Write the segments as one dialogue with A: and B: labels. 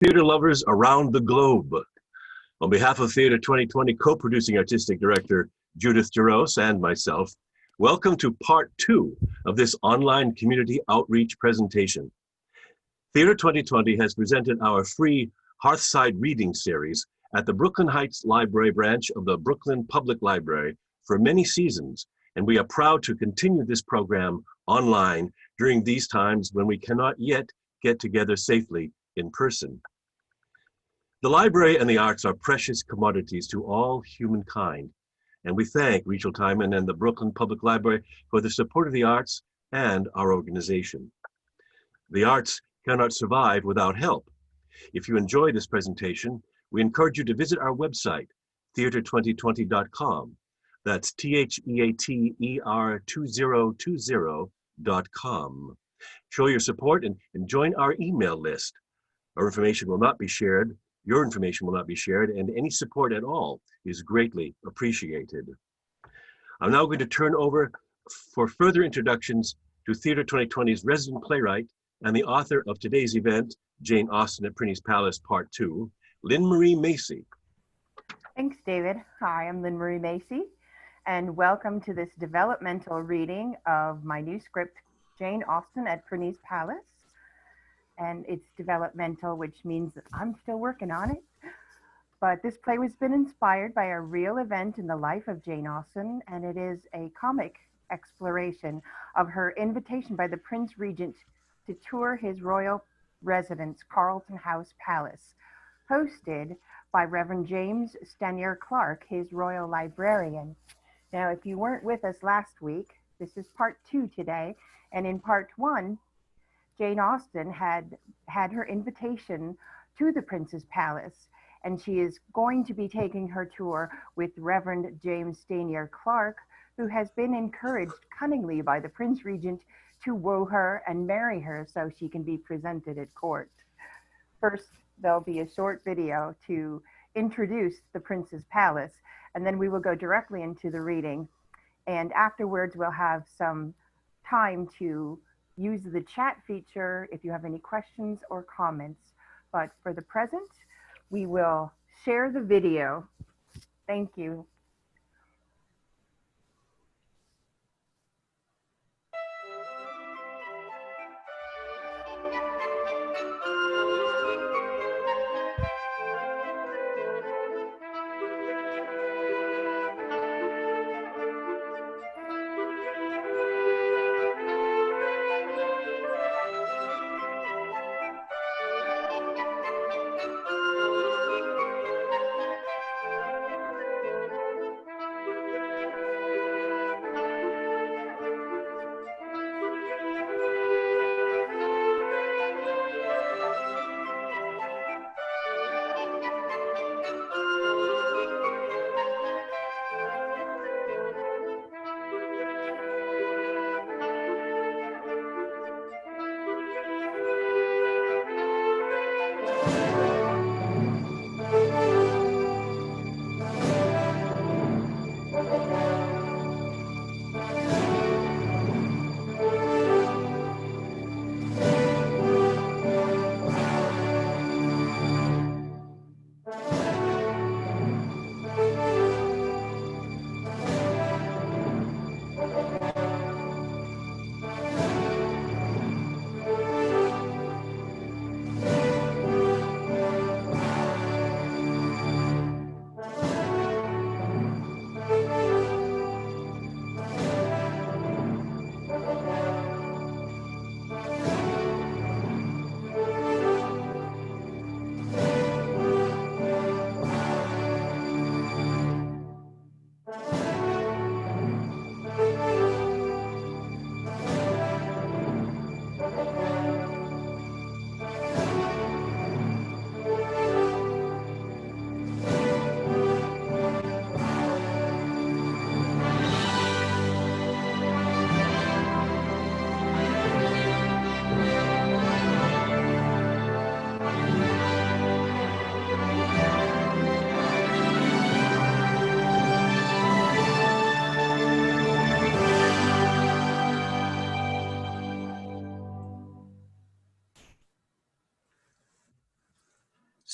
A: theater lovers around the globe. On behalf of Theater 2020 co-producing artistic director Judith Jaros and myself, welcome to part 2 of this online community outreach presentation. Theater 2020 has presented our free Hearthside reading series at the Brooklyn Heights Library branch of the Brooklyn Public Library for many seasons, and we are proud to continue this program online during these times when we cannot yet get together safely in person. The library and the arts are precious commodities to all humankind, and we thank Rachel Timon and the Brooklyn Public Library for the support of the arts and our organization. The arts cannot survive without help. If you enjoy this presentation, we encourage you to visit our website, theater2020.com. That's theater2020.com. Show your support and join our email list. Our information will not be shared, your information will not be shared, and any support at all is greatly appreciated. I'm now going to turn over for further introductions to Theater 2020's resident playwright and the author of today's event, Jane Austen at Prinny's Palace, Part 2, Lynn Marie Macy.
B: Thanks, David. Hi, I'm Lynn Marie Macy, and welcome to this developmental reading of my new script, Jane Austen at Prinny's Palace. And it's developmental, which means that I'm still working on it. But this play has been inspired by a real event in the life of Jane Austen, and it is a comic exploration of her invitation by the Prince Regent to tour his royal residence, Carlton House Palace, hosted by Reverend James Stanier Clark, his royal librarian. Now, if you weren't with us last week, this is part 2 today, and in part 1, Jane Austen had her invitation to the Prince's Palace, and she is going to be taking her tour with Reverend James Stanier Clark, who has been encouraged cunningly by the Prince Regent to woo her and marry her so she can be presented at court. First, there'll be a short video to introduce the Prince's Palace, and then we will go directly into the reading. And afterwards, we'll have some time to use the chat feature if you have any questions or comments. But for the present, we will share the video. Thank you.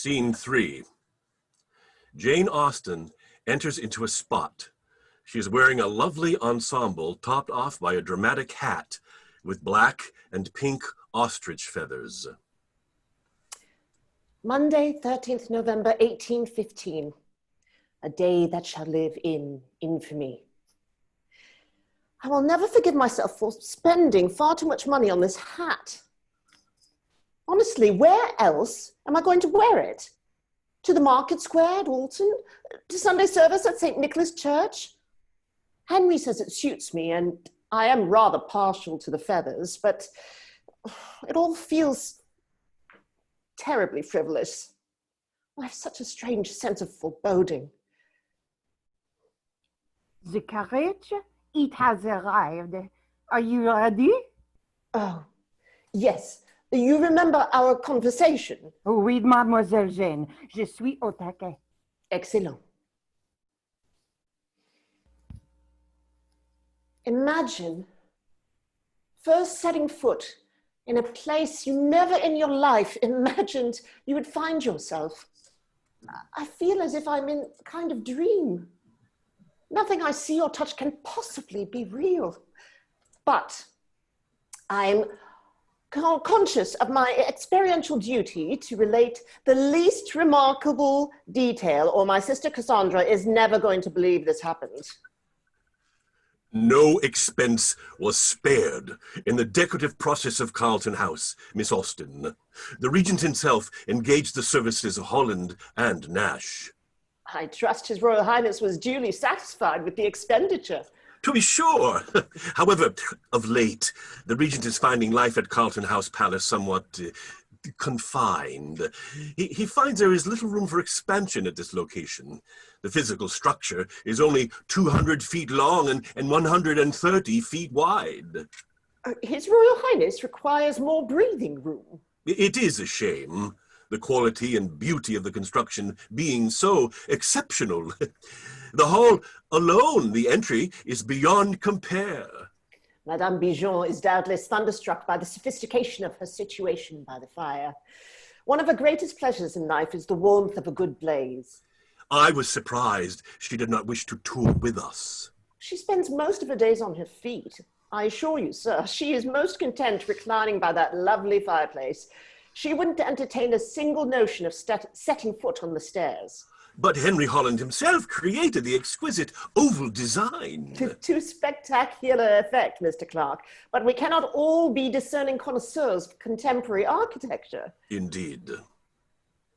A: Scene 3. Jane Austen enters into a spot. She is wearing a lovely ensemble topped off by a dramatic hat with black and pink ostrich feathers.
C: Monday, 13th November, 1815. A day that shall live in infamy. I will never forgive myself for spending far too much money on this hat. Honestly, where else am I going to wear it? To the market square at Alton? To Sunday service at St. Nicholas Church? Henry says it suits me, and I am rather partial to the feathers, but it all feels terribly frivolous. I have such a strange sense of foreboding.
B: The carriage, it has arrived. Are you ready?
C: Oh, yes. You remember our conversation?
B: Oui, Mademoiselle Jane. Je suis au taquet.
C: Excellent. Imagine first setting foot in a place you never in your life imagined you would find yourself. I feel as if I'm in a kind of dream. Nothing I see or touch can possibly be real. But I'm conscious of my experiential duty to relate the least remarkable detail, or my sister Cassandra is never going to believe this happened.
A: No expense was spared in the decorative process of Carlton House, Miss Austen. The Regent himself engaged the services of Holland and Nash.
C: I trust His Royal Highness was duly satisfied with the expenditure.
A: To be sure. However, of late, the Regent is finding life at Carlton House Palace somewhat confined. He finds there is little room for expansion at this location. The physical structure is only 200 feet long and 130 feet wide.
C: His Royal Highness requires more breathing room.
A: It is a shame, the quality and beauty of the construction being so exceptional. The hall alone, the entry, is beyond compare.
C: Madame Bijon is doubtless thunderstruck by the sophistication of her situation by the fire. One of her greatest pleasures in life is the warmth of a good blaze.
A: I was surprised she did not wish to tour with us.
C: She spends most of her days on her feet. I assure you, sir, she is most content reclining by that lovely fireplace. She wouldn't entertain a single notion of setting foot on the stairs.
A: But Henry Holland himself created the exquisite oval design.
C: To spectacular effect, Mr. Clark. But we cannot all be discerning connoisseurs of contemporary architecture.
A: Indeed.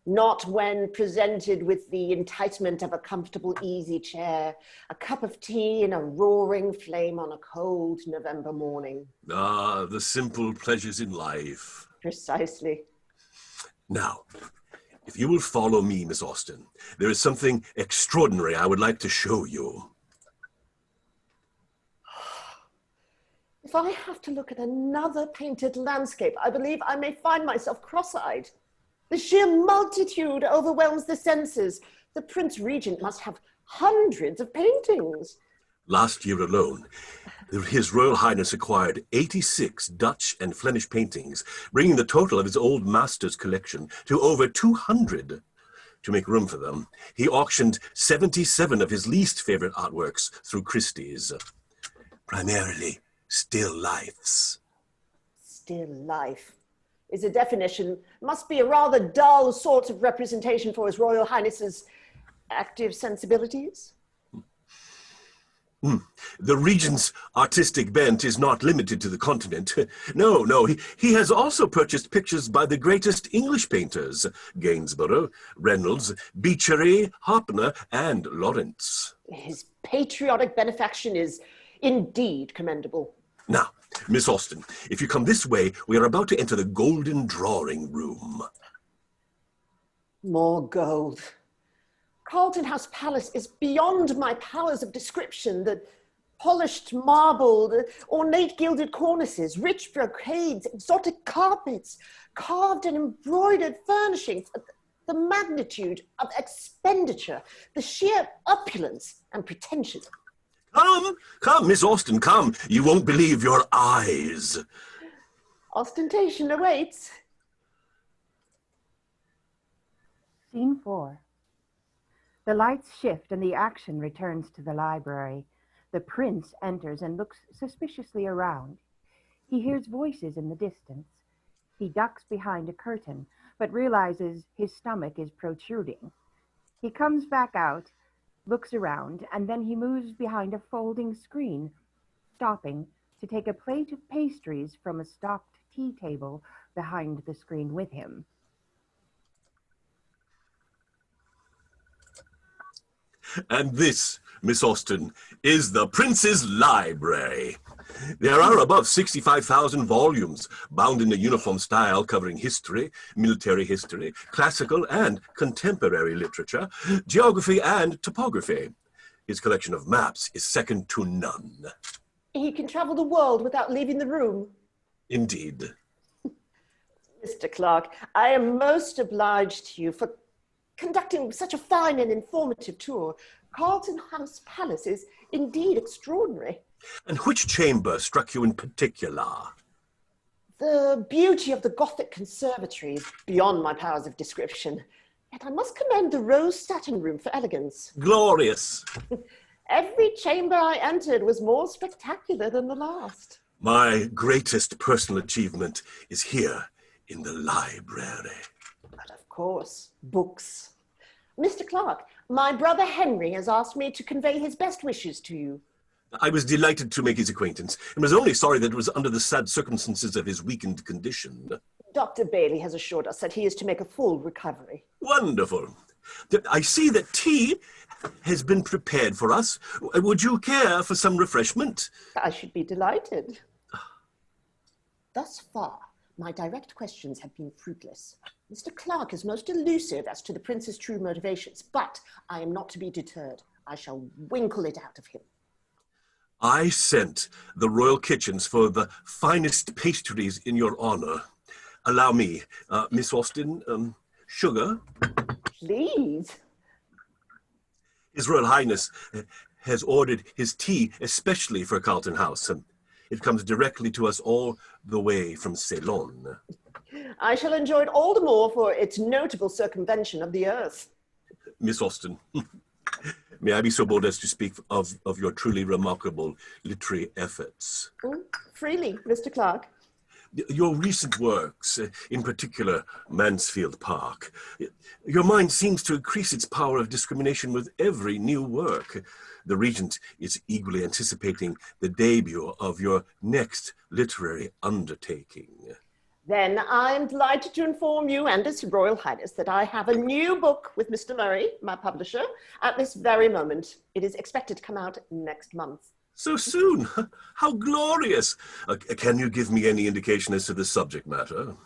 C: Not when presented with the enticement of a comfortable easy chair, a cup of tea, and a roaring flame on a cold November morning.
A: Ah, the simple pleasures in life.
C: Precisely.
A: Now, if you will follow me, Miss Austen, there is something extraordinary I would like to show you.
C: If I have to look at another painted landscape, I believe I may find myself cross-eyed. The sheer multitude overwhelms the senses. The Prince Regent must have hundreds of paintings.
A: Last year alone, His Royal Highness acquired 86 Dutch and Flemish paintings, bringing the total of his old master's collection to over 200. To make room for them, he auctioned 77 of his least favorite artworks through Christie's. Primarily still lifes.
C: Still life is a definition, must be a rather dull sort of representation for His Royal Highness's active sensibilities.
A: The Regent's artistic bent is not limited to the continent. No, he has also purchased pictures by the greatest English painters, Gainsborough, Reynolds, Beechery, Hoppner, and Lawrence.
C: His patriotic benefaction is indeed commendable.
A: Now, Miss Austen, if you come this way, we are about to enter the golden drawing room.
C: More gold. Carlton House Palace is beyond my powers of description. The polished marble, the ornate gilded cornices, rich brocades, exotic carpets, carved and embroidered furnishings, the magnitude of expenditure, the sheer opulence and pretension.
A: Come, Miss Austen, come. You won't believe your eyes.
C: Ostentation awaits.
B: Scene 4. The lights shift and the action returns to the library. The prince enters and looks suspiciously around. He hears voices in the distance. He ducks behind a curtain, but realizes his stomach is protruding. He comes back out, looks around, and then he moves behind a folding screen, stopping to take a plate of pastries from a stocked tea table behind the screen with him.
A: And this, Miss Austen, is the Prince's Library. There are above 65,000 volumes, bound in a uniform style covering history, military history, classical and contemporary literature, geography and topography. His collection of maps is second to none.
C: He can travel the world without leaving the room.
A: Indeed.
C: Mr. Clark, I am most obliged to you for conducting such a fine and informative tour. Carlton House Palace is indeed extraordinary.
A: And which chamber struck you in particular?
C: The beauty of the Gothic conservatory is beyond my powers of description. Yet I must commend the rose satin room for elegance.
A: Glorious.
C: Every chamber I entered was more spectacular than the last.
A: My greatest personal achievement is here in the library.
C: But of course, books. Mr. Clark, my brother Henry has asked me to convey his best wishes to you.
A: I was delighted to make his acquaintance, and was only sorry that it was under the sad circumstances of his weakened condition.
C: Dr. Bailey has assured us that he is to make a full recovery.
A: Wonderful. I see that tea has been prepared for us. Would you care for some refreshment?
C: I should be delighted. Thus far, my direct questions have been fruitless. Mr. Clark is most elusive as to the prince's true motivations, but I am not to be deterred. I shall winkle it out of him.
A: I sent the royal kitchens for the finest pastries in your honor. Allow me, Miss Austen, sugar.
C: Please.
A: His Royal Highness has ordered his tea especially for Carlton House. It comes directly to us all the way from Ceylon.
C: I shall enjoy it all the more for its notable circumvention of the earth.
A: Miss Austen, may I be so bold as to speak of your truly remarkable literary efforts?
C: Freely, Mr. Clark.
A: Your recent works, in particular Mansfield Park, your mind seems to increase its power of discrimination with every new work. The Regent is eagerly anticipating the debut of your next literary undertaking.
C: Then I'm delighted to inform you and His Royal Highness that I have a new book with Mr. Murray, my publisher, at this very moment. It is expected to come out next month.
A: So soon? How glorious! Can you give me any indication as to the subject matter?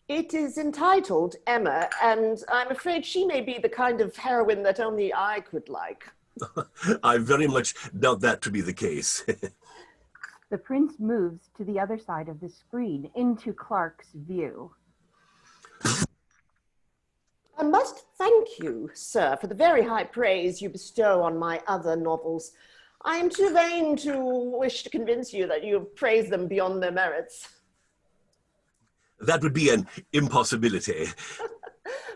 C: It is entitled Emma, and I'm afraid she may be the kind of heroine that only I could like.
A: I very much doubt that to be the case.
B: The prince moves to the other side of the screen, into Clark's view.
C: I must thank you, sir, for the very high praise you bestow on my other novels. I am too vain to wish to convince you that you have praised them beyond their merits.
A: That would be an impossibility.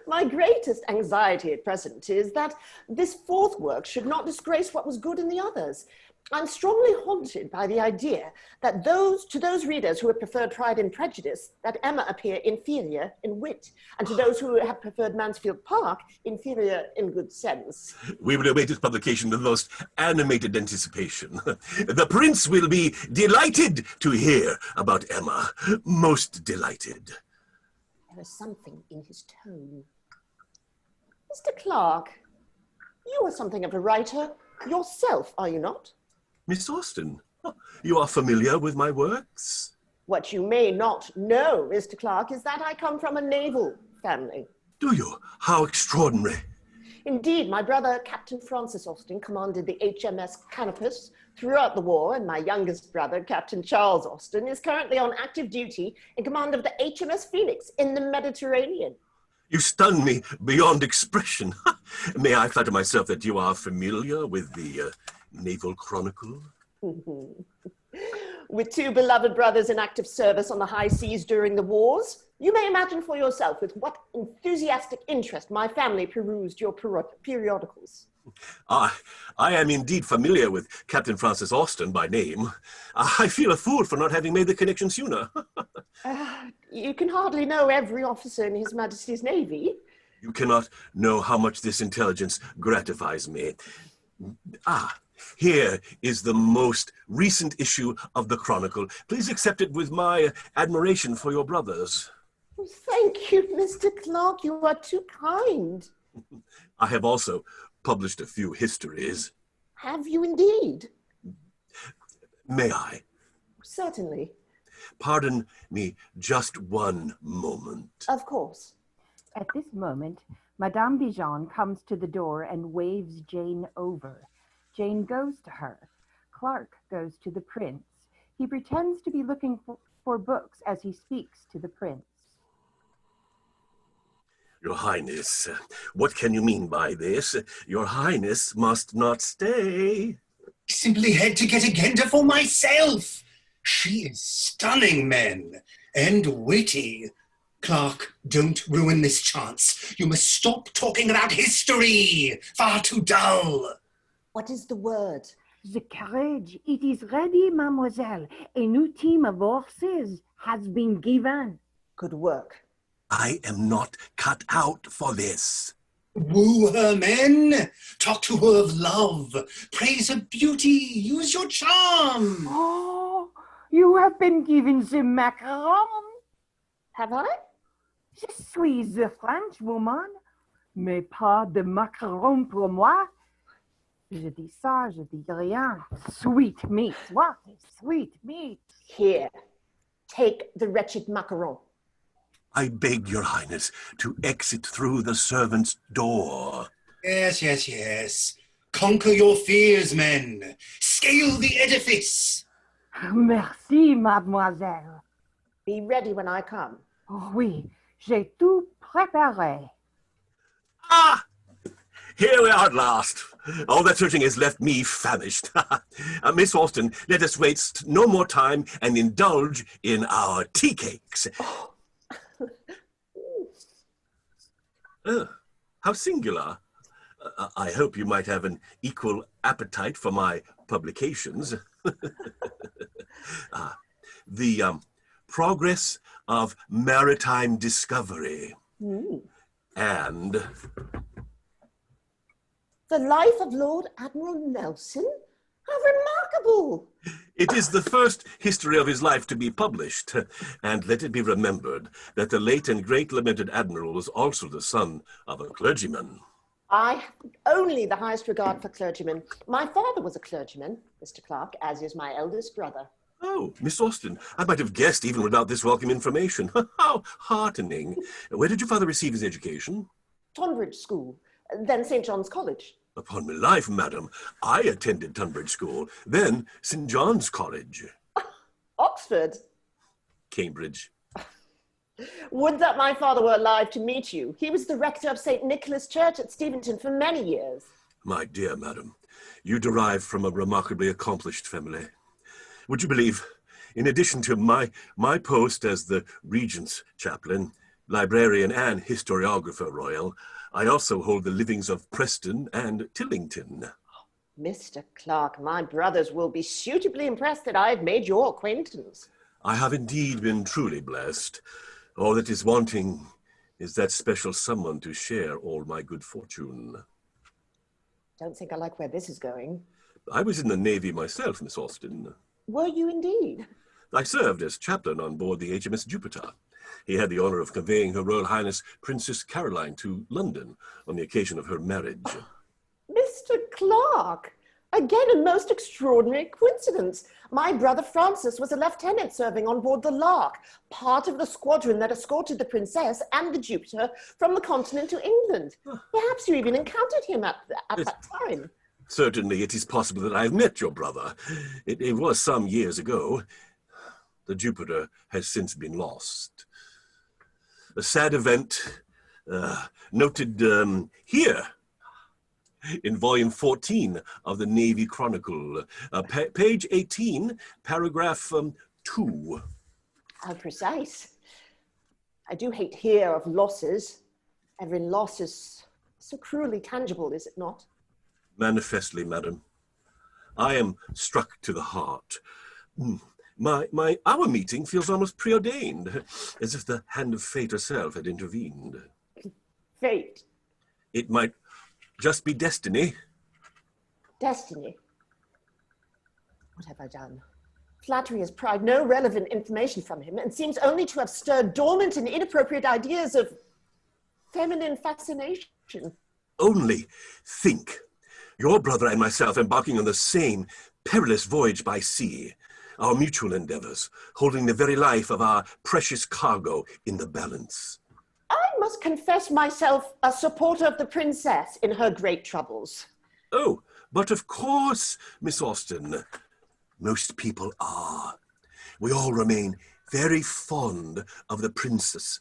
C: My greatest anxiety at present is that this fourth work should not disgrace what was good in the others. I'm strongly haunted by the idea that to those readers who have preferred Pride and Prejudice, that Emma appear inferior in wit, and to those who have preferred Mansfield Park, inferior in good sense.
A: We will await its publication with most animated anticipation. The Prince will be delighted to hear about Emma. Most delighted.
C: There is something in his tone. Mr. Clark, you are something of a writer yourself, are you not?
A: Miss Austen, you are familiar with my works?
C: What you may not know, Mr. Clark, is that I come from a naval family.
A: Do you? How extraordinary.
C: Indeed, my brother, Captain Francis Austen, commanded the HMS Canopus throughout the war, and my youngest brother, Captain Charles Austen, is currently on active duty in command of the HMS Phoenix in the Mediterranean.
A: You stun me beyond expression. May I flatter myself that you are familiar with the Naval Chronicle?
C: With two beloved brothers in active service on the high seas during the wars, you may imagine for yourself with what enthusiastic interest my family perused your periodicals.
A: I am indeed familiar with Captain Francis Austen by name. I feel a fool for not having made the connection sooner.
C: You can hardly know every officer in His Majesty's Navy.
A: You cannot know how much this intelligence gratifies me. Here is the most recent issue of the Chronicle. Please accept it with my admiration for your brothers.
C: Thank you, Mr. Clark. You are too kind.
A: I have also published a few histories.
C: Have you indeed?
A: May I?
C: Certainly.
A: Pardon me just one moment.
C: Of course.
B: At this moment, Madame Bijan comes to the door and waves Jane over. Jane goes to her. Clark goes to the prince. He pretends to be looking for books as he speaks to the prince.
A: Your Highness, what can you mean by this? Your Highness must not stay.
D: Simply had to get a gander for myself. She is stunning, men, and witty. Clark, don't ruin this chance. You must stop talking about history. Far too dull.
C: What is the word?
B: The carriage, it is ready, mademoiselle. A new team of horses has been given.
C: Good work.
A: I am not cut out for this.
D: Woo her, men. Talk to her of love. Praise her beauty. Use your charm.
B: Oh, you have been given the macaron.
C: Have I?
B: Je suis a French woman, mais pas de macaron pour moi. Je dis ça, je dis rien. Sweet meat, what is sweet meat?
C: Here, take the wretched macaron.
A: I beg your Highness to exit through the servants' door.
D: Yes, yes, yes. Conquer your fears, men. Scale the edifice.
B: Merci, mademoiselle.
C: Be ready when I come.
B: Oh, oui, j'ai tout préparé.
A: Ah! Here we are at last. All that searching has left me famished. Miss Austen, let us waste no more time and indulge in our tea cakes. How singular. I hope you might have an equal appetite for my publications. The Progress of Maritime Discovery. And
C: The Life of Lord Admiral Nelson? How remarkable!
A: it is the first history of his life to be published, and let it be remembered that the late and great lamented admiral was also the son of a clergyman.
C: I have only the highest regard for clergymen. My father was a clergyman, Mr. Clark, as is my eldest brother.
A: Oh, Miss Austen, I might have guessed even without this welcome information. How heartening. Where did your father receive his education?
C: Tonbridge School, then St. John's College.
A: Upon my life, madam, I attended Tunbridge School, then St. John's College.
C: Oxford.
A: Cambridge.
C: Would that my father were alive to meet you. He was the rector of St. Nicholas Church at Steventon for many years.
A: My dear madam, you derive from a remarkably accomplished family. Would you believe, in addition to my post as the Regent's chaplain, librarian and historiographer royal, I also hold the livings of Preston and Tillington.
C: Mr. Clark, my brothers will be suitably impressed that I have made your acquaintance.
A: I have indeed been truly blessed. All that is wanting is that special someone to share all my good fortune.
C: Don't think I like where this is going.
A: I was in the Navy myself, Miss Austen.
C: Were you indeed?
A: I served as chaplain on board the HMS Jupiter. He had the honor of conveying Her Royal Highness Princess Caroline to London on the occasion of her marriage.
C: Mr. Clark, again a most extraordinary coincidence. My brother Francis was a lieutenant serving on board the Lark, part of the squadron that escorted the Princess and the Jupiter from the continent to England. Perhaps you even encountered him at that time.
A: Certainly it is possible that I have met your brother. It was some years ago. The Jupiter has since been lost. A sad event noted here in volume 14 of the Navy Chronicle, page 18, paragraph 2.
C: How precise. I do hate to hear of losses. Every loss is so cruelly tangible, is it not?
A: Manifestly, madam. I am struck to the heart. Our meeting feels almost preordained, as if the hand of fate herself had intervened.
C: Fate.
A: It might just be destiny.
C: Destiny. What have I done? Flattery has pried no relevant information from him and seems only to have stirred dormant and inappropriate ideas of feminine fascination.
A: Only think. Your brother and myself embarking on the same perilous voyage by sea, our mutual endeavors, holding the very life of our precious cargo in the balance.
C: I must confess myself a supporter of the princess in her great troubles.
A: Oh, but of course, Miss Austen. Most people are. We all remain very fond of the princess.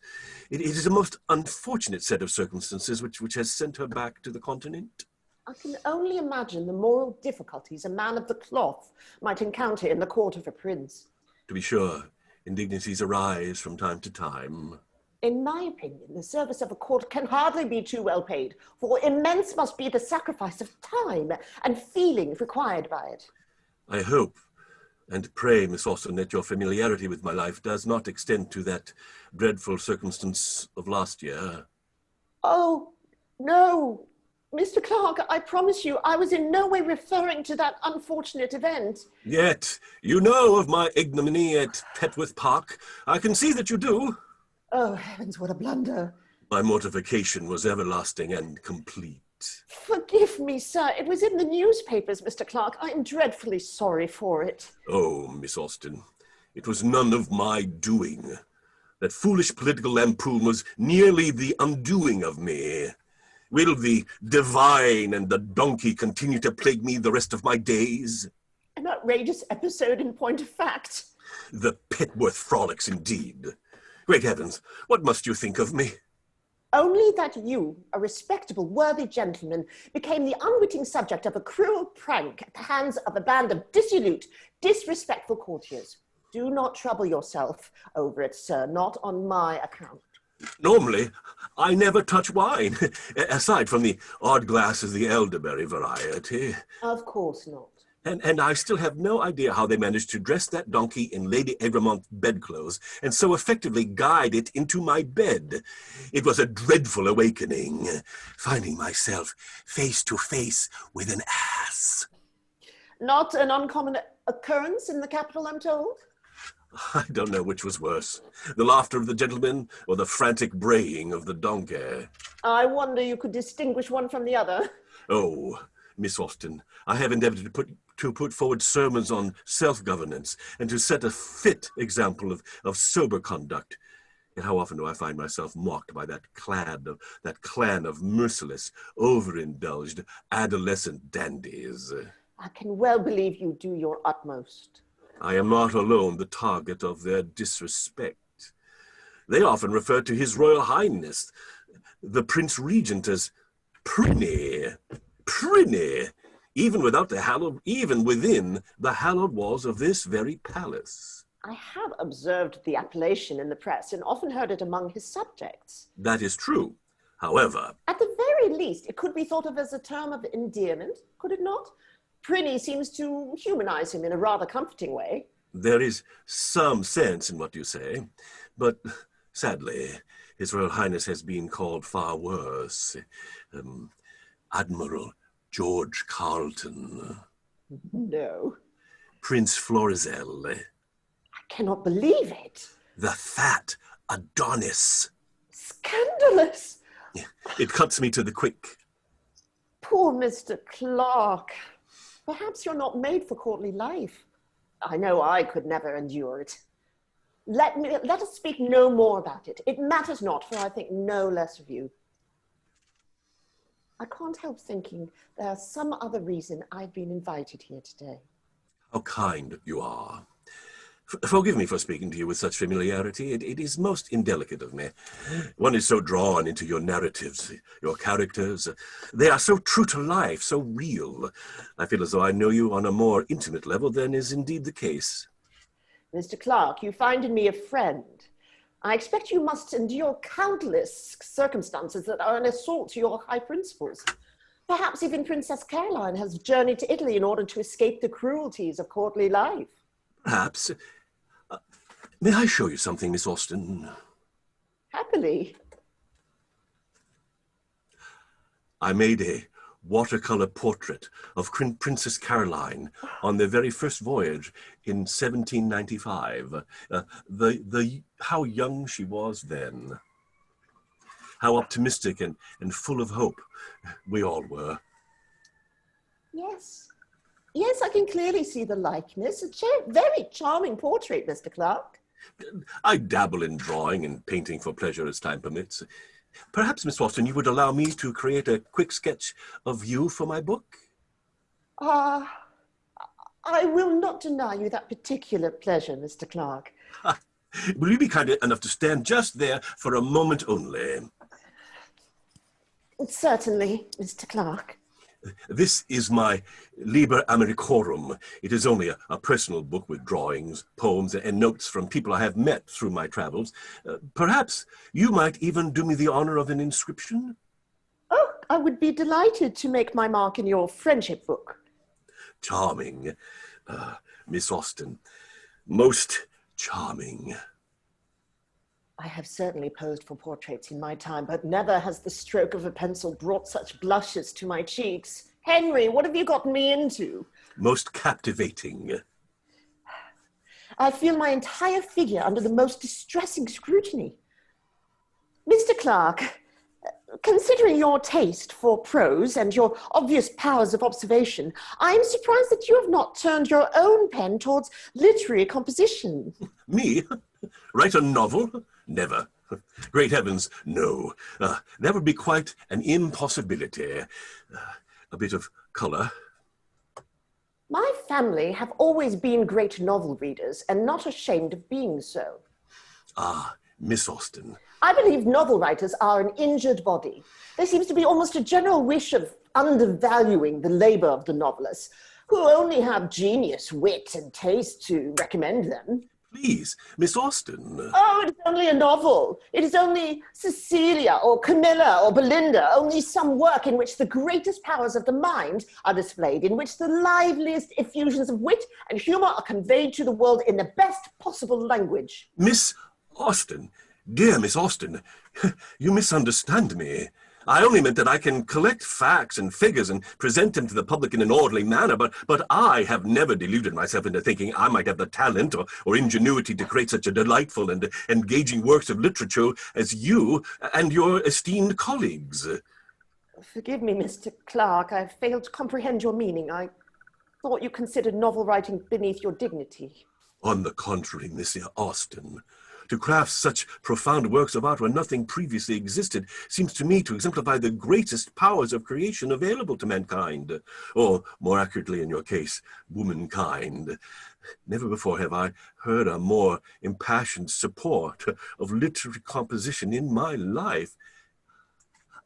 A: It is a most unfortunate set of circumstances which has sent her back to the continent.
C: I can only imagine the moral difficulties a man of the cloth might encounter in the court of a prince.
A: To be sure, indignities arise from time to time.
C: In my opinion, the service of a court can hardly be too well paid, for immense must be the sacrifice of time and feeling required by it.
A: I hope and pray, Miss Austen, that your familiarity with my life does not extend to that dreadful circumstance of last year.
C: Oh, no. Mr. Clark, I promise you, I was in no way referring to that unfortunate event.
A: Yet, you know of my ignominy at Petworth Park. I can see that you do.
C: Oh, heavens, what a blunder.
A: My mortification was everlasting and complete.
C: Forgive me, sir. It was in the newspapers, Mr. Clark. I am dreadfully sorry for it.
A: Oh, Miss Austen, it was none of my doing. That foolish political lampoon was nearly the undoing of me. Will the divine and the donkey continue to plague me the rest of my days?
C: An outrageous episode in point of fact.
A: The Petworth frolics, indeed. Great heavens, what must you think of me?
C: Only that you, a respectable, worthy gentleman, became the unwitting subject of a cruel prank at the hands of a band of dissolute, disrespectful courtiers. Do not trouble yourself over it, sir, not on my account.
A: Normally, I never touch wine, aside from the odd glass of the elderberry variety.
C: Of course not.
A: And I still have no idea how they managed to dress that donkey in Lady Egremont's bedclothes and so effectively guide it into my bed. It was a dreadful awakening, finding myself face to face with an ass.
C: Not an uncommon occurrence in the capital, I'm told?
A: I don't know which was worse, the laughter of the gentleman or the frantic braying of the donkey.
C: I wonder you could distinguish one from the other.
A: Oh, Miss Austen, I have endeavored to put forward sermons on self-governance and to set a fit example of sober conduct. Yet how often do I find myself mocked by that clan of merciless, overindulged, adolescent dandies.
C: I can well believe you do your utmost.
A: I am not alone the target of their disrespect. They often refer to His Royal Highness, the Prince Regent, as Prinny. Prinny, even within the hallowed walls of this very palace.
C: I have observed the appellation in the press and often heard it among his subjects.
A: That is true. However,
C: at the very least, it could be thought of as a term of endearment, could it not? Prinny seems to humanize him in a rather comforting way.
A: There is some sense in what you say, but sadly, His Royal Highness has been called far worse. Admiral George Carleton.
C: No.
A: Prince Florizel.
C: I cannot believe it.
A: The fat Adonis.
C: Scandalous.
A: It cuts me to the quick.
C: Poor Mr. Clark. Perhaps you're not made for courtly life. I know I could never endure it. Let us speak no more about it. It matters not, for I think no less of you. I can't help thinking there's some other reason I've been invited here today.
A: How kind you are. Forgive me for speaking to you with such familiarity. It is most indelicate of me. One is so drawn into your narratives, your characters. They are so true to life, so real. I feel as though I know you on a more intimate level than is indeed the case.
C: Mr. Clark, you find in me a friend. I expect you must endure countless circumstances that are an assault to your high principles. Perhaps even Princess Caroline has journeyed to Italy in order to escape the cruelties of courtly life.
A: Perhaps. May I show you something, Miss Austen?
C: Happily.
A: I made a watercolor portrait of Princess Caroline on their very first voyage in 1795. How young she was then. How optimistic and full of hope we all were.
C: Yes. Yes, I can clearly see the likeness. A very charming portrait, Mr. Clark.
A: I dabble in drawing and painting for pleasure as time permits. Perhaps, Miss Austen, you would allow me to create a quick sketch of you for my book?
C: I will not deny you that particular pleasure, Mr. Clark.
A: Will you be kind enough to stand just there for a moment only?
C: Certainly, Mr. Clark.
A: This is my Liber Americorum. It is only a personal book with drawings, poems, and notes from people I have met through my travels. Perhaps you might even do me the honor of an inscription?
C: Oh, I would be delighted to make my mark in your friendship book.
A: Charming. Miss Austen. Most charming.
C: I have certainly posed for portraits in my time, but never has the stroke of a pencil brought such blushes to my cheeks. Henry, what have you gotten me into?
A: Most captivating.
C: I feel my entire figure under the most distressing scrutiny. Mr. Clark, considering your taste for prose and your obvious powers of observation, I am surprised that you have not turned your own pen towards literary composition.
A: Me? Write a novel? Never. Great heavens, no. That would be quite an impossibility. A bit of color.
C: My family have always been great novel readers and not ashamed of being so.
A: Ah, Miss Austen.
C: I believe novel writers are an injured body. There seems to be almost a general wish of undervaluing the labor of the novelists, who only have genius, wit, and taste to recommend them.
A: Please, Miss Austen.
C: Oh, it is only a novel. It is only Cecilia or Camilla or Belinda, only some work in which the greatest powers of the mind are displayed, in which the liveliest effusions of wit and humor are conveyed to the world in the best possible language.
A: Miss Austen, dear Miss Austen, you misunderstand me. I only meant that I can collect facts and figures and present them to the public in an orderly manner, but I have never deluded myself into thinking I might have the talent or ingenuity to create such a delightful and engaging works of literature as you and your esteemed colleagues.
C: Forgive me, Mr. Clark, I failed to comprehend your meaning. I thought you considered novel writing beneath your dignity.
A: On the contrary, Miss Austen, to craft such profound works of art where nothing previously existed seems to me to exemplify the greatest powers of creation available to mankind, or more accurately in your case, womankind. Never before have I heard a more impassioned support of literary composition in my life.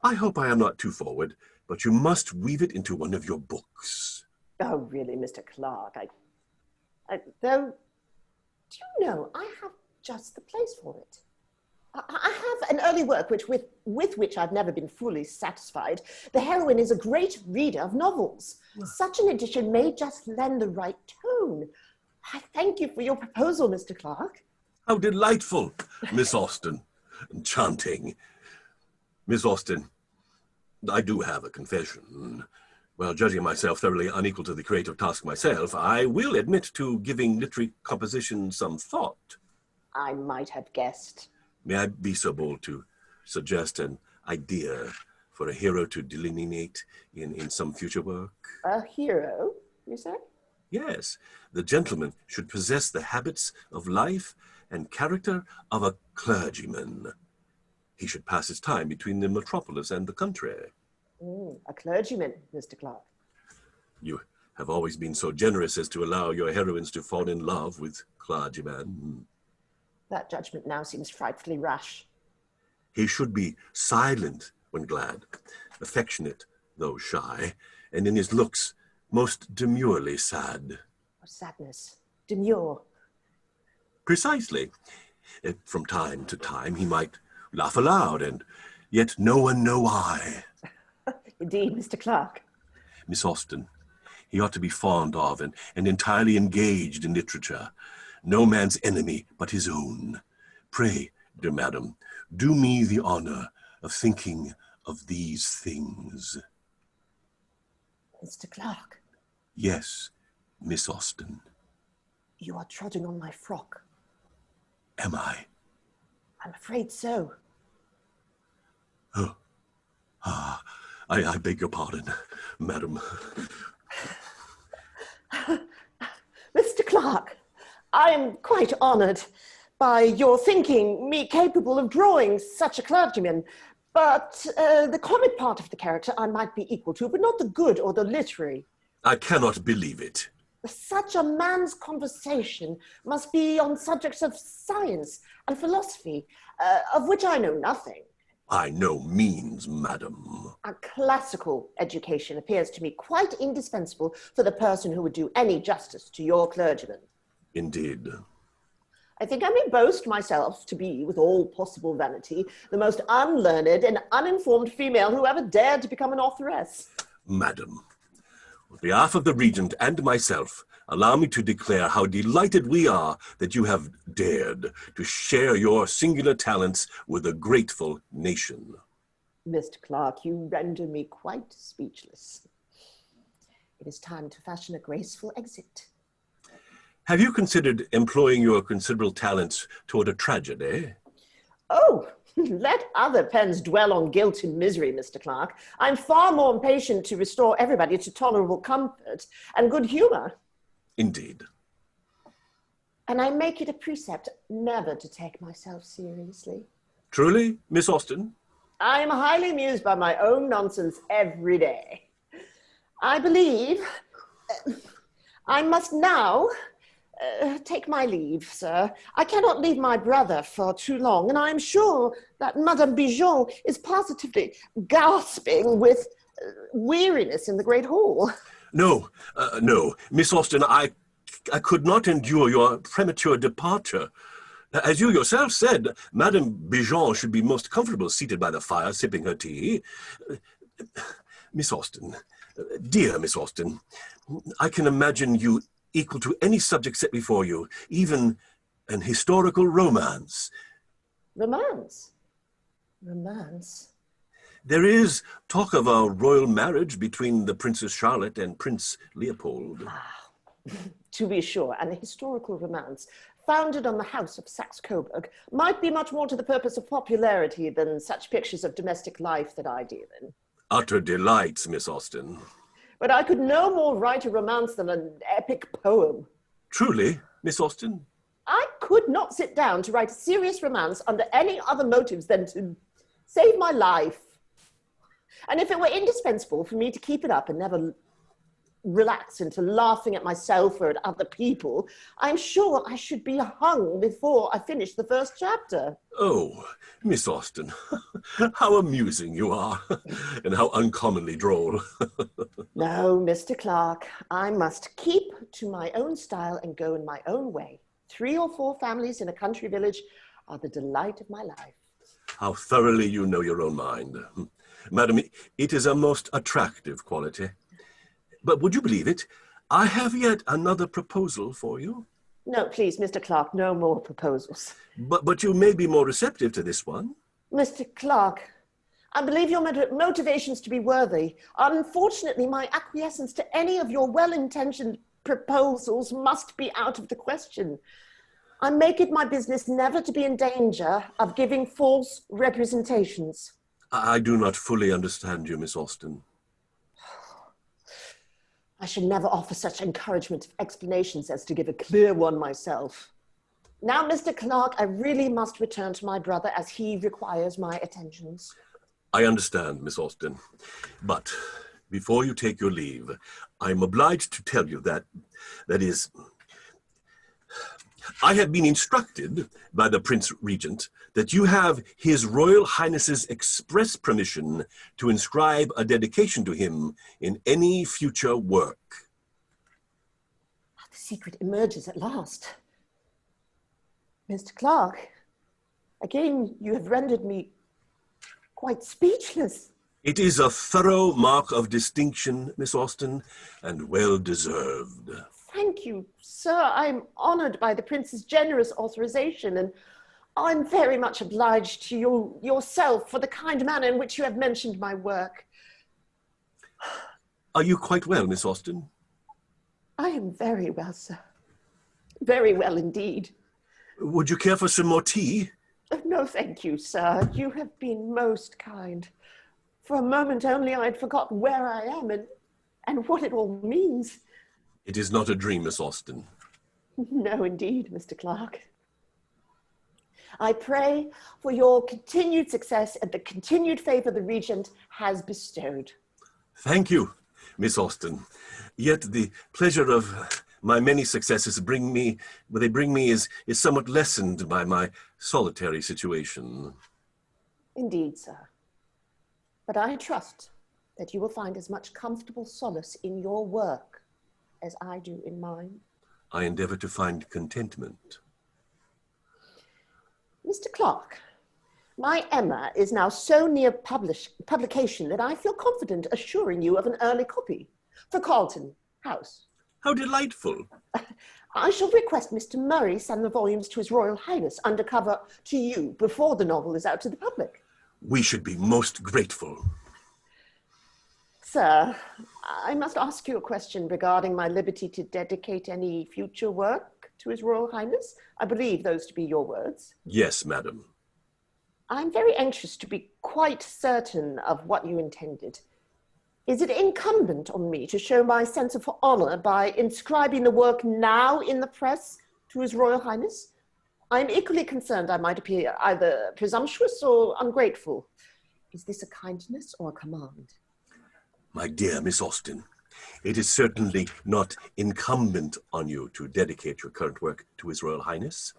A: I hope I am not too forward, but you must weave it into one of your books.
C: Oh, really, Mr. Clark, though, do you know, I have just the place for it. I have an early work with which I've never been fully satisfied. The heroine is a great reader of novels. Such an edition may just lend the right tone. I thank you for your proposal, Mr. Clark.
A: How delightful, Miss Austen. Enchanting. Miss Austen, I do have a confession. Well, judging myself thoroughly unequal to the creative task myself, I will admit to giving literary composition some thought.
C: I might have guessed.
A: May I be so bold to suggest an idea for a hero to delineate in some future work?
C: A hero, you say?
A: Yes, the gentleman should possess the habits of life and character of a clergyman. He should pass his time between the metropolis and the country.
C: A clergyman, Mr. Clark.
A: You have always been so generous as to allow your heroines to fall in love with clergymen.
C: That judgment now seems frightfully rash.
A: He should be silent when glad, affectionate though shy, and in his looks most demurely sad.
C: Or sadness, demure.
A: Precisely. From time to time he might laugh aloud, and yet no one know why.
C: Indeed, Mr. Clark.
A: Miss Austen, he ought to be fond of and entirely engaged in literature. No man's enemy but his own. Pray, dear madam, do me the honor of thinking of these things.
C: Mr. Clark.
A: Yes, Miss Austen.
C: You are trotting on my frock.
A: Am I?
C: I'm afraid so.
A: Oh, I beg your pardon, madam.
C: Mr. Clark, I am quite honored by your thinking me capable of drawing such a clergyman, but the comic part of the character I might be equal to, but not the good or the literary.
A: I cannot believe it.
C: Such a man's conversation must be on subjects of science and philosophy, of which I know nothing.
A: By no means, madam.
C: A classical education appears to me quite indispensable for the person who would do any justice to your clergyman.
A: Indeed.
C: I think I may boast myself to be, with all possible vanity, the most unlearned and uninformed female who ever dared to become an authoress.
A: Madam, on behalf of the Regent and myself, allow me to declare how delighted we are that you have dared to share your singular talents with a grateful nation.
C: Mr. Clark, you render me quite speechless. It is time to fashion a graceful exit.
A: Have you considered employing your considerable talents toward a tragedy?
C: Oh, let other pens dwell on guilt and misery, Mr. Clark. I'm far more impatient to restore everybody to tolerable comfort and good humor.
A: Indeed.
C: And I make it a precept never to take myself seriously.
A: Truly, Miss Austen?
C: I am highly amused by my own nonsense every day. I believe I must now take my leave, sir. I cannot leave my brother for too long, and I am sure that Madame Bijon is positively gasping with weariness in the great hall.
A: No, no. Miss Austen, I could not endure your premature departure. As you yourself said, Madame Bijon should be most comfortable seated by the fire, sipping her tea. Miss Austen, dear Miss Austen, I can imagine you equal to any subject set before you, even an historical romance.
C: Romance? Romance?
A: There is talk of a royal marriage between the Princess Charlotte and Prince Leopold.
C: To be sure, an historical romance founded on the House of Saxe-Coburg might be much more to the purpose of popularity than such pictures of domestic life that I deal in.
A: Utter delights, Miss Austen.
C: But I could no more write a romance than an epic poem.
A: Truly, Miss Austen?
C: I could not sit down to write a serious romance under any other motives than to save my life. And if it were indispensable for me to keep it up and never relax into laughing at myself or at other people, I'm sure I should be hung before I finish the first chapter.
A: Oh, Miss Austen, how amusing you are, and how uncommonly droll.
C: No, Mr. Clark, I must keep to my own style and go in my own way. 3 or 4 families in a country village are the delight of my life.
A: How thoroughly you know your own mind. Madam, it is a most attractive quality. But would you believe it? I have yet another proposal for you.
C: No, please, Mr. Clark, no more proposals.
A: But you may be more receptive to this one.
C: Mr. Clark, I believe your motivations to be worthy. Unfortunately, my acquiescence to any of your well-intentioned proposals must be out of the question. I make it my business never to be in danger of giving false representations.
A: I do not fully understand you, Miss Austen.
C: I should never offer such encouragement of explanations as to give a clear one myself. Now, Mr. Clark, I really must return to my brother as he requires my attentions.
A: I understand, Miss Austen. But Before you take your leave, I'm obliged to tell you that I have been instructed by the Prince Regent that you have His Royal Highness's express permission to inscribe a dedication to him in any future work.
C: The secret emerges at last. Mr. Clark, again, you have rendered me quite speechless.
A: It is a thorough mark of distinction, Miss Austen, and well deserved.
C: Thank you, sir. I'm honored by the Prince's generous authorization, and I'm very much obliged to you yourself for the kind manner in which you have mentioned my work.
A: Are you quite well, Miss Austen?
C: I am very well, sir. Very well indeed.
A: Would you care for some more tea?
C: No, thank you, sir. You have been most kind. For a moment only, I had forgotten where I am and what it all means.
A: It is not a dream, Miss Austen.
C: No, indeed, Mr. Clark. I pray for your continued success and the continued favor the Regent has bestowed.
A: Thank you, Miss Austen. Yet the pleasure of my many successes bring me is somewhat lessened by my solitary situation.
C: Indeed, sir. But I trust that you will find as much comfortable solace in your work as I do in mine.
A: I endeavor to find contentment.
C: Mr. Clark, my Emma is now so near publication that I feel confident assuring you of an early copy for Carlton House.
A: How delightful.
C: I shall request Mr. Murray send the volumes to His Royal Highness undercover to you before the novel is out to the public.
A: We should be most grateful.
C: Sir, I must ask you a question regarding my liberty to dedicate any future work to His Royal Highness. I believe those to be your words.
A: Yes, madam.
C: I'm very anxious to be quite certain of what you intended. Is it incumbent on me to show my sense of honor by inscribing the work now in the press to His Royal Highness? I'm equally concerned I might appear either presumptuous or ungrateful. Is this a kindness or a command?
A: My dear Miss Austen, it is certainly not incumbent on you to dedicate your current work to His Royal Highness.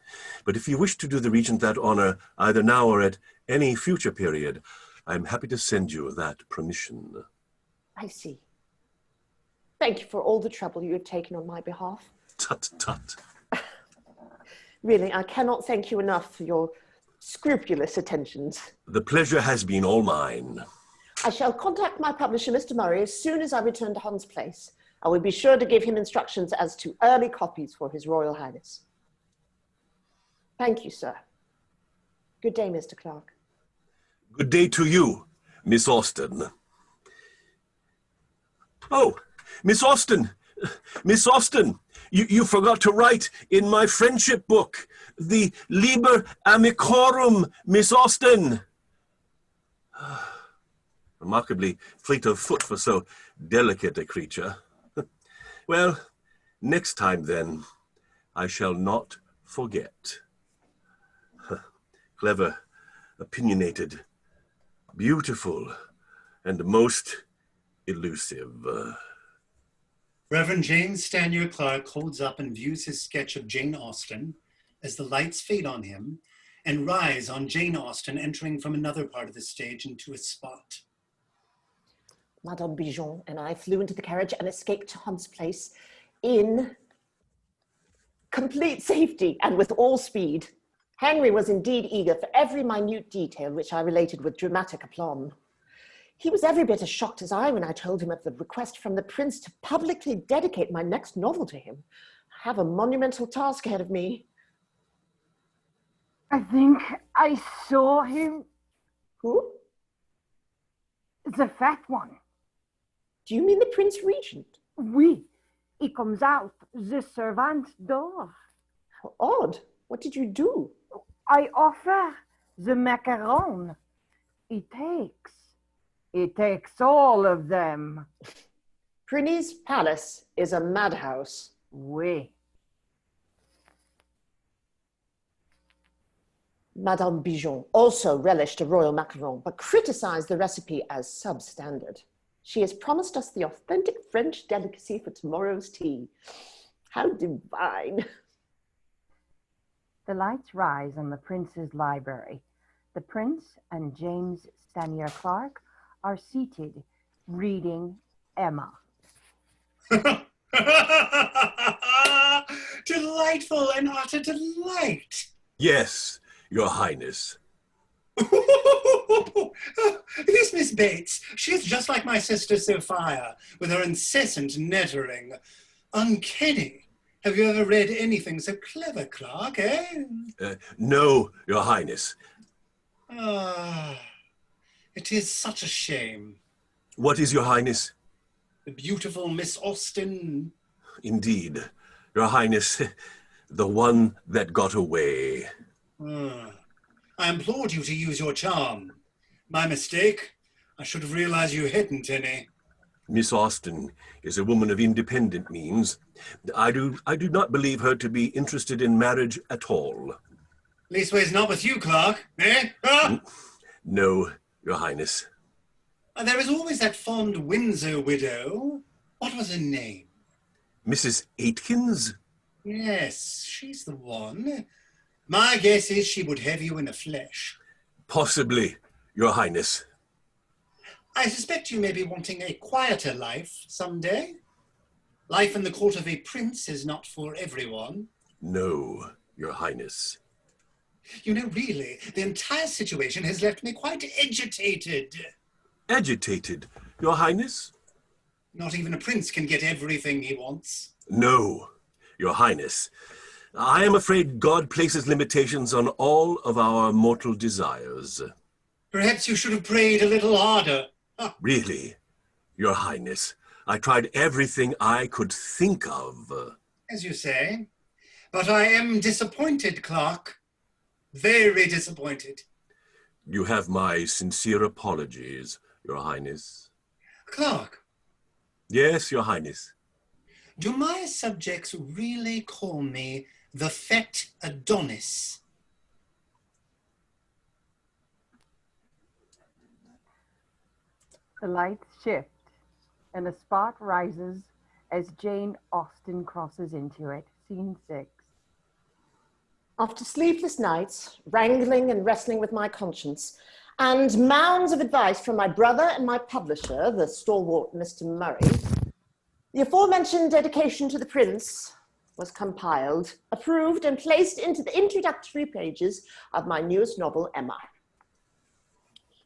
A: But if you wish to do the Regent that honor either now or at any future period, I am happy to send you that permission.
C: I see. Thank you for all the trouble you have taken on my behalf.
A: Tut, tut.
C: Really, I cannot thank you enough for your scrupulous attentions.
A: The pleasure has been all mine.
C: I shall contact my publisher, Mr. Murray, as soon as I return to Hunt's Place. I will be sure to give him instructions as to early copies for His Royal Highness. Thank you, sir. Good day, Mr. Clark.
A: Good day to you, Miss Austen. Oh, Miss Austen! Miss Austen! You forgot to write in my friendship book, the Liber Amicorum, Miss Austen. Remarkably fleet of foot for so delicate a creature. Well, next time then, I shall not forget. Clever, opinionated, beautiful, and most elusive.
D: Reverend James Stanier Clark holds up and views his sketch of Jane Austen as the lights fade on him and rise on Jane Austen entering from another part of the stage into a spot.
C: Madame Bijon and I flew into the carriage and escaped to Hunt's Place in complete safety and with all speed. Henry was indeed eager for every minute detail, which I related with dramatic aplomb. He was every bit as shocked as I when I told him of the request from the Prince to publicly dedicate my next novel to him. I have a monumental task ahead of me.
B: I think I saw him.
C: Who?
B: The fat one.
C: Do you mean the Prince Regent?
B: Oui. He comes out the servant door.
C: How odd. What did you do?
B: I offer the macaron. He takes. He takes all of them.
C: Prinny's palace is a madhouse.
B: Oui.
C: Madame Bijon also relished a royal macaron, but criticized the recipe as substandard. She has promised us the authentic French delicacy for tomorrow's tea. How divine.
B: The lights rise on the prince's library. The prince and James Stanier Clark are seated, reading Emma.
D: Delightful and utter delight.
A: Yes, Your Highness.
D: This Miss Bates, she's just like my sister Sophia, with her incessant nettering. Uncanny. Have you ever read anything so clever, Clark, eh?
A: No, Your Highness.
D: Ah, it is such a shame.
A: What is Your Highness?
D: The beautiful Miss Austen.
A: Indeed, Your Highness, the one that got away.
D: I implored you to use your charm. My mistake. I should have realized you hadn't any.
A: Miss Austen is a woman of independent means. I do not believe her to be interested in marriage at all.
D: Leastways not with you, Clark, eh? Ah!
A: No, Your Highness.
D: There is always that fond Windsor widow. What was her name?
A: Mrs. Aitkins?
D: Yes, she's the one. My guess is she would have you in the flesh.
A: Possibly, Your Highness.
D: I suspect you may be wanting a quieter life someday. Life in the court of a prince is not for everyone.
A: No, Your Highness.
D: You know, really, the entire situation has left me quite agitated.
A: Agitated, Your Highness?
D: Not even a prince can get everything he wants.
A: No, Your Highness. I am afraid God places limitations on all of our mortal desires.
D: Perhaps you should have prayed a little harder.
A: Really, Your Highness, I tried everything I could think of.
D: As you say. But I am disappointed, Clark. Very disappointed.
A: You have my sincere apologies, Your Highness.
D: Clark.
A: Yes, Your Highness.
D: Do my subjects really call me the Fet Adonis?
B: The lights shift, and a spot rises as Jane Austen crosses into it. Scene 6.
C: After sleepless nights, wrangling and wrestling with my conscience, and mounds of advice from my brother and my publisher, the stalwart Mr. Murray, the aforementioned dedication to the prince was compiled, approved, and placed into the introductory pages of my newest novel, Emma.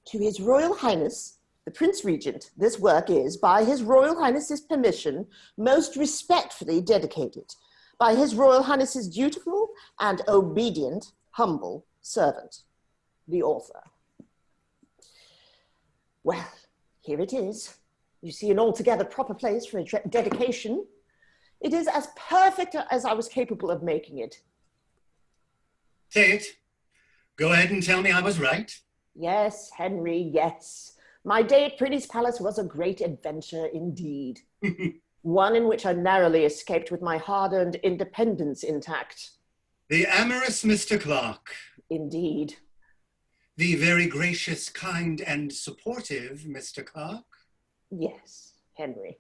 C: To His Royal Highness, the Prince Regent, this work is, by His Royal Highness's permission, most respectfully dedicated, by His Royal Highness's dutiful and obedient, humble servant, the author. Well, here it is. You see an altogether proper place for a dedication. It is as perfect as I was capable of making it.
D: Say it. Go ahead and tell me I was right.
C: Yes, Henry, yes. My day at Prinny's Palace was a great adventure indeed. One in which I narrowly escaped with my hard-earned independence intact.
D: The amorous Mr. Clark.
C: Indeed.
D: The very gracious, kind, and supportive Mr. Clark.
C: Yes, Henry.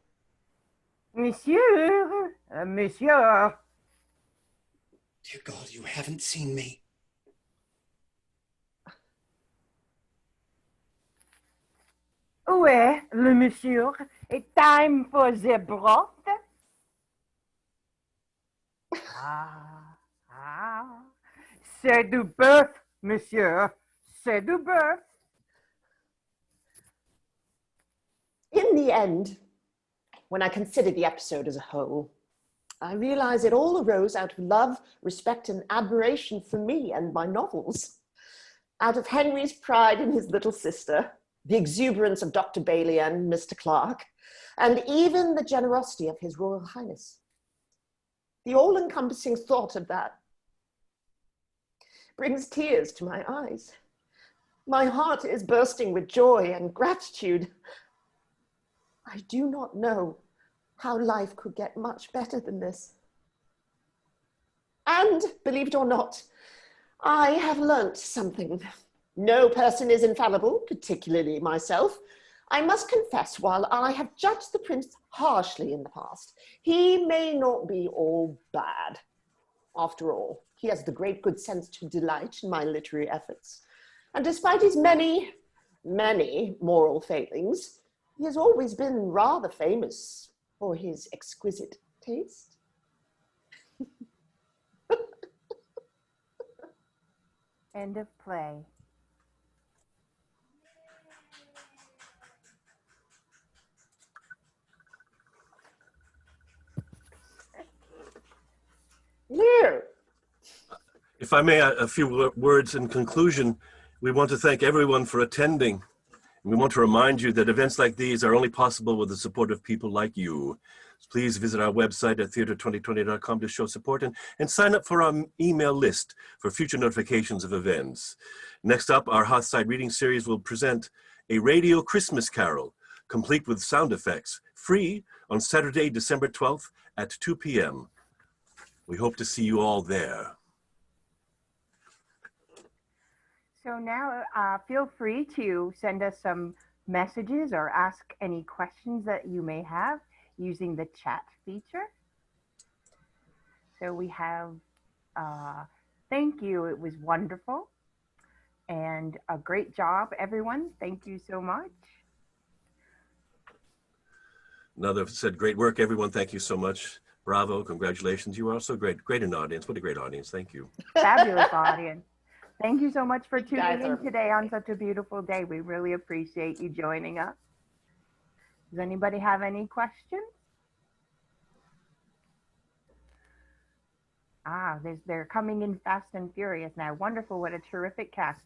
B: Monsieur, monsieur.
D: Dear God, you haven't seen me.
B: Où est le monsieur? It's time for the broth. C'est du bœuf, monsieur. C'est du bœuf.
C: In the end, when I consider the episode as a whole, I realize it all arose out of love, respect, and admiration for me and my novels. Out of Henry's pride in his little sister, the exuberance of Dr. Bailey and Mr. Clark, and even the generosity of His Royal Highness. The all-encompassing thought of that brings tears to my eyes. My heart is bursting with joy and gratitude. I do not know how life could get much better than this. And, believe it or not, I have learnt something. No person is infallible, particularly myself. I must confess, while I have judged the prince harshly in the past, he may not be all bad. After all, he has the great good sense to delight in my literary efforts. And despite his many, many moral failings, he has always been rather famous for his exquisite taste.
B: End of play.
C: Here.
A: If I may, a few words in conclusion. We want to thank everyone for attending. We want to remind you that events like these are only possible with the support of people like you. Please visit our website at theater2020.com to show support and sign up for our email list for future notifications of events. Next up, our Hearthside reading series will present a radio Christmas carol, complete with sound effects, free on Saturday, December 12th at 2 p.m. We hope to see you all there.
B: So now feel free to send us some messages or ask any questions that you may have using the chat feature. So we have, thank you, it was wonderful. And a great job, everyone. Thank you so much.
A: Another said, great work, everyone. Thank you so much. Bravo, congratulations. You are also great. Great an audience. What a great audience. Thank you.
B: Fabulous audience. Thank you so much for tuning
C: Guys
B: in today on such a beautiful day. We really appreciate you joining us. Does anybody have any questions? They're coming in fast and furious now. Wonderful, what a terrific cast.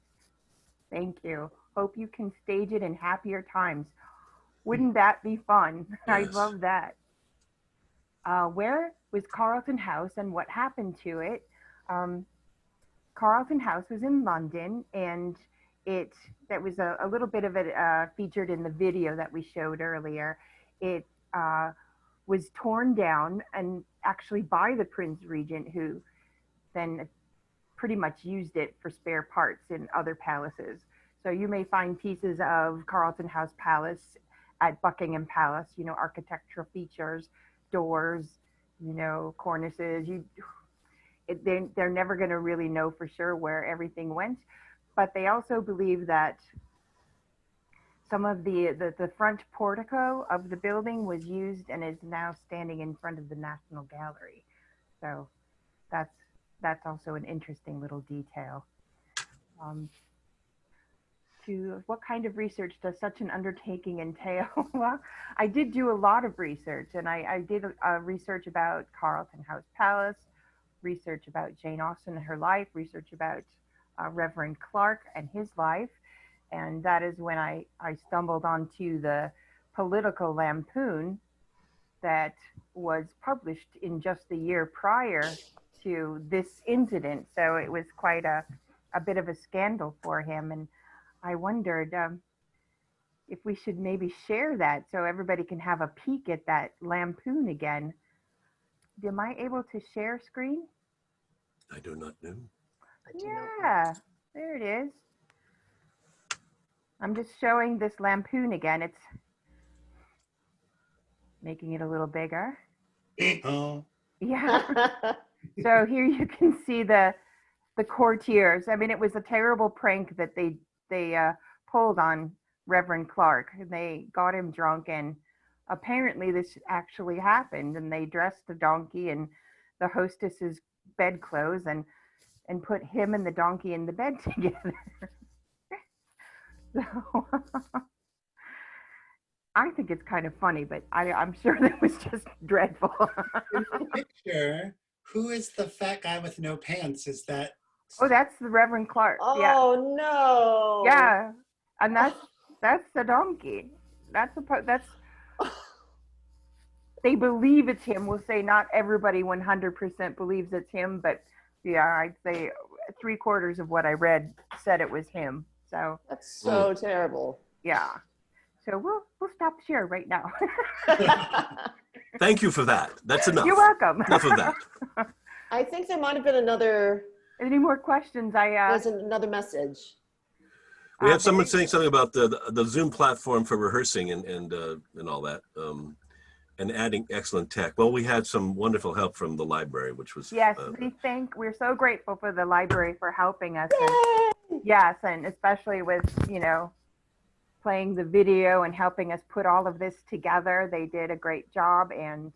B: Thank you. Hope you can stage it in happier times. Wouldn't that be fun? Yes. I love that. Where was Carlton House and what happened to it? Carlton House was in London, and that was a little bit of it featured in the video that we showed earlier. It was torn down and actually by the Prince Regent, who then pretty much used it for spare parts in other palaces. So you may find pieces of Carlton House Palace at Buckingham Palace, you know, architectural features, doors, you know, cornices. They're never going to really know for sure where everything went, but they also believe that some of the front portico of the building was used and is now standing in front of the National Gallery. So that's also an interesting little detail. To what kind of research does such an undertaking entail? Well, I did do a lot of research, and I did research about Carlton House Palace, research about Jane Austen and her life, research about Reverend Clark and his life. And that is when I stumbled onto the political lampoon that was published in just the year prior to this incident. So it was quite a bit of a scandal for him. And I wondered if we should maybe share that so everybody can have a peek at that lampoon again. Am I able to share screen?
A: I do not know.
B: Yeah, there it is. I'm just showing this lampoon again. It's making it a little bigger.
D: Oh.
B: Yeah. So here you can see the courtiers. I mean, it was a terrible prank that they pulled on Reverend Clark. They got him drunk, and apparently this actually happened. And they dressed the donkey in the hostess's bedclothes and put him and the donkey in the bed together. So I think it's kind of funny, but I'm sure that was just dreadful.
D: In the picture, who is the fat guy with no pants? Is that?
B: Oh, that's the Reverend Clark.
C: Oh,
B: yeah.
C: No.
B: Yeah, and that's the donkey. That's they believe it's him. We'll say not everybody 100% believes it's him, but yeah, I'd say 3/4 of what I read said it was him. So
C: that's so terrible.
B: Yeah. So we'll stop share right now.
A: Thank you for that. That's enough.
B: You're welcome.
A: Enough of that.
C: I think there might have been another.
B: Any more questions?
C: There's another message.
A: We had someone saying something about the Zoom platform for rehearsing and all that, and adding excellent tech. Well, we had some wonderful help from the library, which was
B: Yes, we're so grateful for the library for helping us. And, yes, and especially with, you know, playing the video and helping us put all of this together. They did a great job, and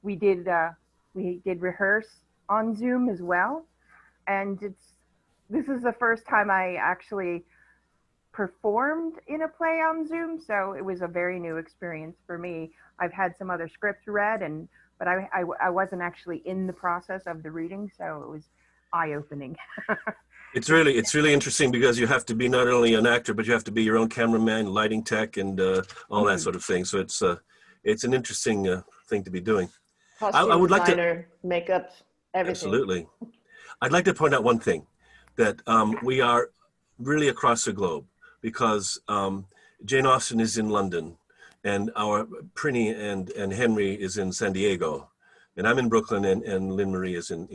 B: we did rehearse on Zoom as well. And this is the first time I actually performed in a play on Zoom, so it was a very new experience for me. I've had some other scripts read, but I wasn't actually in the process of the reading, so it was eye-opening.
A: It's really interesting because you have to be not only an actor, but you have to be your own cameraman, lighting tech, and all that sort of thing. So it's an interesting thing to be doing.
C: Costume
A: I would like
C: designer, makeup, everything.
A: Absolutely. I'd like to point out one thing, that we are really across the globe, because Jane Austen is in London, and our Prinny and Henry is in San Diego, and I'm in Brooklyn, and Lynn Marie is in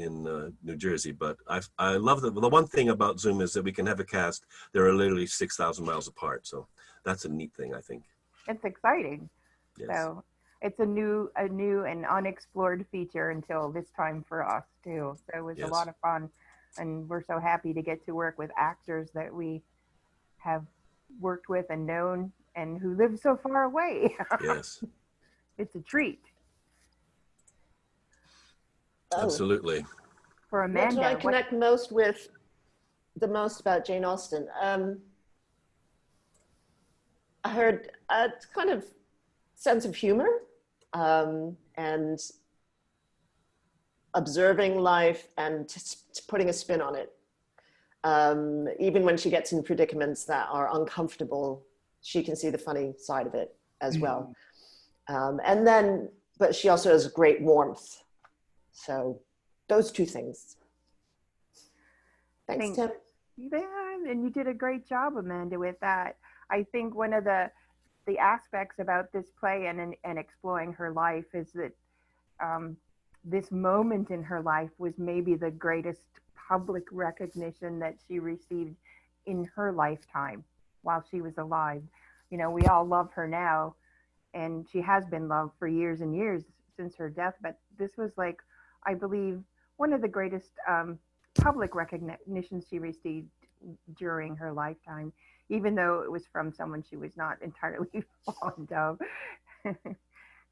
A: New Jersey. But I love the one thing about Zoom is that we can have a cast that are literally 6,000 miles apart. So that's a neat thing, I think.
B: It's exciting.
A: Yes.
B: So it's a new and unexplored feature until this time for us too. So it was a lot of fun, and we're so happy to get to work with actors that we have worked with and known and who live so far away.
A: Yes.
B: It's a treat.
A: Absolutely.
B: For Amanda,
C: what do I connect the most about Jane Austen? I heard a kind of sense of humor and observing life and putting a spin on it. Even when she gets in predicaments that are uncomfortable, she can see the funny side of it as well. But she also has great warmth. So those two things. Thanks, Tim.
B: Yeah, and you did a great job, Amanda, with that. I think one of the aspects about this play and exploring her life is that this moment in her life was maybe the greatest public recognition that she received in her lifetime while she was alive. You know, we all love her now, and she has been loved for years and years since her death, but this was, like, I believe, one of the greatest public recognitions she received during her lifetime, even though it was from someone she was not entirely fond of,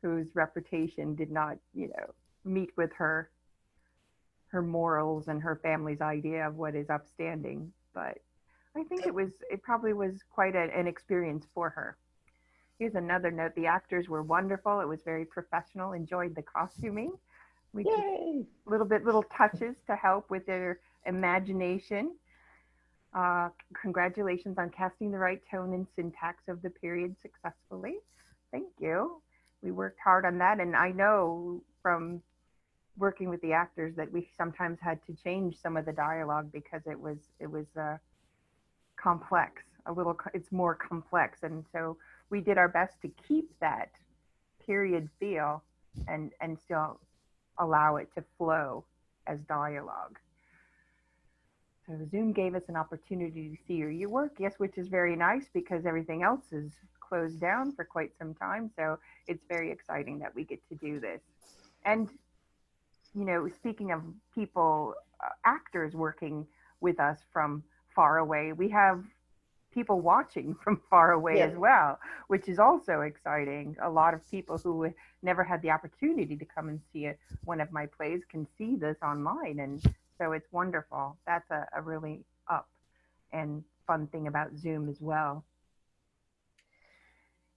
B: whose reputation did not, you know, meet with her morals and her family's idea of what is upstanding. But I think it probably was quite an experience for her. Here's another note. The actors were wonderful. It was very professional. Enjoyed the costuming. We did little touches to help with their imagination. Congratulations on casting the right tone and syntax of the period successfully. Thank you. We worked hard on that, and I know from working with the actors that we sometimes had to change some of the dialogue because it was complex. It's more complex, and so we did our best to keep that period feel and still allow it to flow as dialogue. So Zoom gave us an opportunity to see your work, yes, which is very nice because everything else is closed down for quite some time. So it's very exciting that we get to do this. And, you know, speaking of people, actors working with us from far away, we have people watching from far away as well, which is also exciting. A lot of people who never had the opportunity to come and see one of my plays can see this online, and so it's wonderful. That's a really up and fun thing about Zoom as well.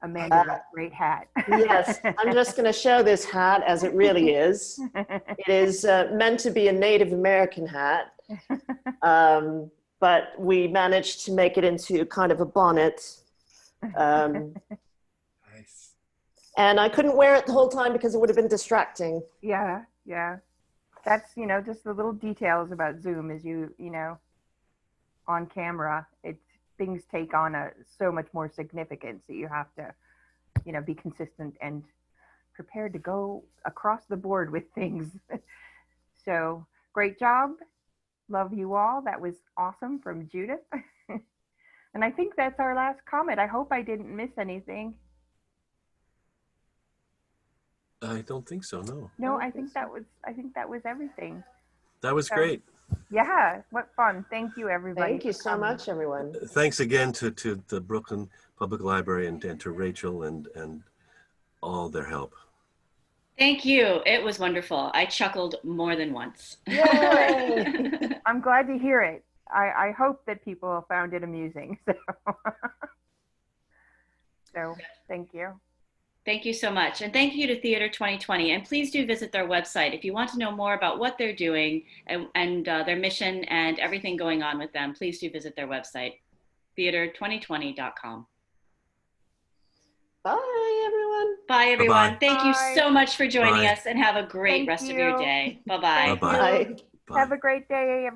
B: Amanda, that great hat.
C: Yes, I'm just going to show this hat as it really is. It is meant to be a Native American hat. But we managed to make it into kind of a bonnet.
D: Nice.
C: And I couldn't wear it the whole time because it would have been distracting.
B: Yeah. That's, you know, just the little details about Zoom is you know, on camera, things take on so much more significance that you have to, you know, be consistent and prepared to go across the board with things. So great job. Love you all. That was awesome from Judith. And I think that's our last comment. I hope I didn't miss anything.
A: I don't think so, no.
B: No, I think that was everything.
A: That was great.
B: Yeah, what fun. Thank you, everybody.
C: Thank you so much, everyone.
A: Thanks again to the Brooklyn Public Library and to Rachel and all their help.
E: Thank you. It was wonderful. I chuckled more than once.
C: Yay!
B: I'm glad to hear it. I hope that people found it amusing. So thank you.
E: Thank you so much. And thank you to Theater 2020. And please do visit their website if you want to know more about what they're doing and their mission and everything going on with them. Please do visit their website, theater2020.com.
C: Bye, everyone.
E: Bye, everyone.
A: Bye-bye.
E: Thank you so much for joining
A: Bye.
E: us and have a great
B: Thank
E: rest of your
B: you.
E: day. Bye-bye.
A: Bye-bye.
C: Bye.
A: Bye.
B: Have a great day, everybody.